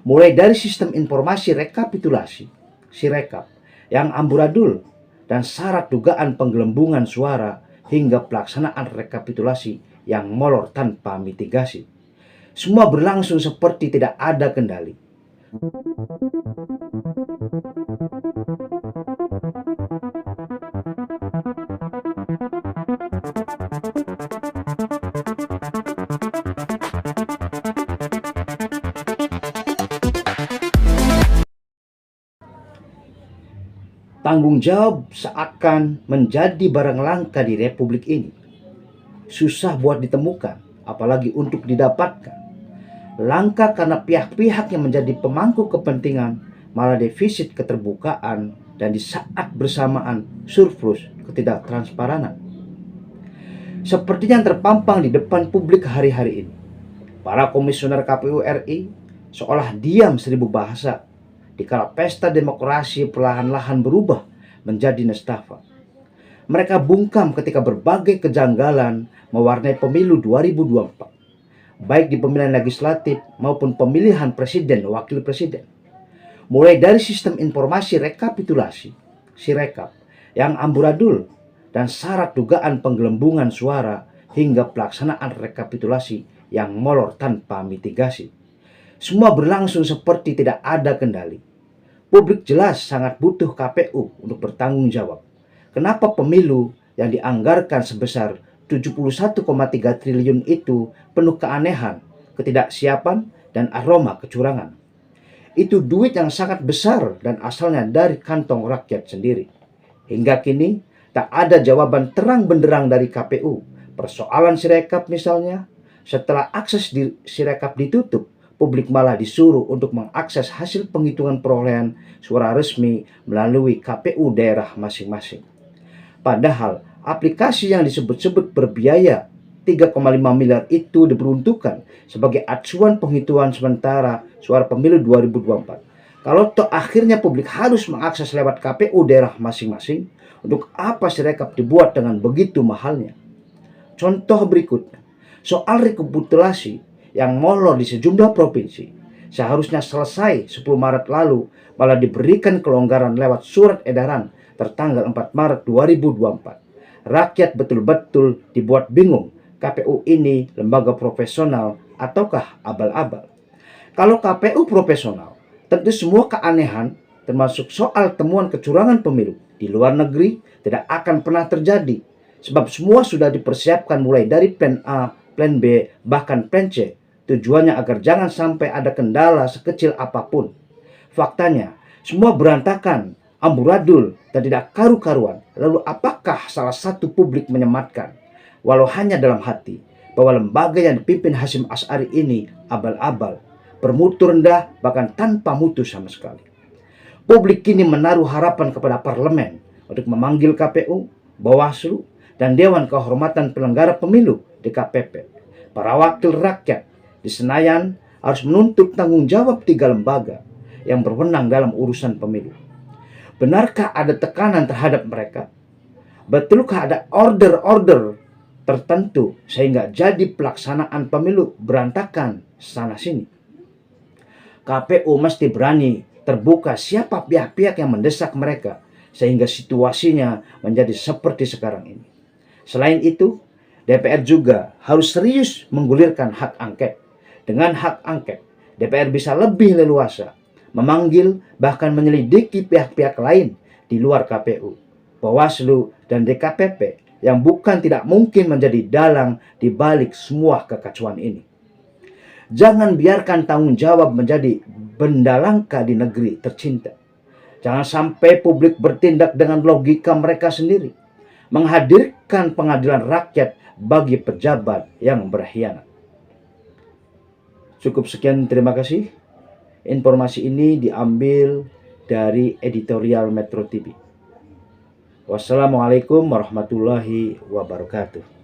mulai dari sistem informasi rekapitulasi, Sirekap, yang amburadul dan syarat dugaan penggelembungan suara hingga pelaksanaan rekapitulasi yang molor tanpa mitigasi. Semua berlangsung seperti tidak ada kendali. Tanggung jawab seakan menjadi barang langka di republik ini. Susah buat ditemukan, apalagi untuk didapatkan. Langka karena pihak-pihak yang menjadi pemangku kepentingan malah defisit keterbukaan dan di saat bersamaan surplus ketidaktransparan. Seperti yang terpampang di depan publik hari-hari ini. Para komisioner KPU RI seolah diam seribu bahasa dikala pesta demokrasi perlahan-lahan berubah menjadi nestapa. Mereka bungkam ketika berbagai kejanggalan mewarnai pemilu 2024, baik di pemilihan legislatif maupun pemilihan presiden dan wakil presiden. Mulai dari sistem informasi rekapitulasi, Sirekap, yang amburadul dan syarat dugaan penggelembungan suara hingga pelaksanaan rekapitulasi yang molor tanpa mitigasi. Semua berlangsung seperti tidak ada kendali. Publik jelas sangat butuh KPU untuk bertanggung jawab. Kenapa pemilu yang dianggarkan sebesar 71,3 triliun itu penuh keanehan, ketidaksiapan, dan aroma kecurangan? Itu duit yang sangat besar dan asalnya dari kantong rakyat sendiri. Hingga kini tak ada jawaban terang benderang dari KPU. Persoalan Sirekap misalnya, setelah akses di Sirekap ditutup, publik malah disuruh untuk mengakses hasil penghitungan perolehan suara resmi melalui KPU daerah masing-masing. Padahal aplikasi yang disebut-sebut berbiaya 3,5 miliar itu diperuntukkan sebagai acuan penghitungan sementara suara pemilu 2024. Kalau toh akhirnya publik harus mengakses lewat KPU daerah masing-masing, untuk apa Sirekap dibuat dengan begitu mahalnya? Contoh berikutnya, soal rekapitulasi yang molor di sejumlah provinsi seharusnya selesai 10 Maret lalu malah diberikan kelonggaran lewat surat edaran tertanggal 4 Maret 2024. Rakyat betul-betul dibuat bingung, KPU ini lembaga profesional ataukah abal-abal? Kalau KPU profesional, tentu semua keanehan termasuk soal temuan kecurangan pemilu di luar negeri tidak akan pernah terjadi, sebab semua sudah dipersiapkan mulai dari plan A, plan B, bahkan plan C. Tujuannya agar jangan sampai ada kendala sekecil apapun. Faktanya, semua berantakan, amburadul, dan tidak karu-karuan. Lalu apakah salah satu publik menyematkan, walau hanya dalam hati, bahwa lembaga yang dipimpin Hasyim Asy'ari ini abal-abal, bermutu rendah, bahkan tanpa mutu sama sekali. Publik kini menaruh harapan kepada parlemen untuk memanggil KPU, Bawaslu, dan Dewan Kehormatan Penyelenggara Pemilu DKPP. Para wakil rakyat di Senayan harus menuntut tanggung jawab 3 lembaga yang berwenang dalam urusan pemilu. Benarkah ada tekanan terhadap mereka? Betulkah ada order-order tertentu sehingga jadi pelaksanaan pemilu berantakan sana-sini? KPU mesti berani terbuka siapa pihak-pihak yang mendesak mereka sehingga situasinya menjadi seperti sekarang ini. Selain itu, DPR juga harus serius menggulirkan hak angket. Dengan hak angket, DPR bisa lebih leluasa memanggil bahkan menyelidiki pihak-pihak lain di luar KPU, Bawaslu, dan DKPP yang bukan tidak mungkin menjadi dalang di balik semua kekacauan ini. Jangan biarkan tanggung jawab menjadi benda langka di negeri tercinta. Jangan sampai publik bertindak dengan logika mereka sendiri, menghadirkan pengadilan rakyat bagi pejabat yang berkhianat. Cukup sekian, terima kasih. Informasi ini diambil dari editorial Metro TV. Wassalamualaikum warahmatullahi wabarakatuh.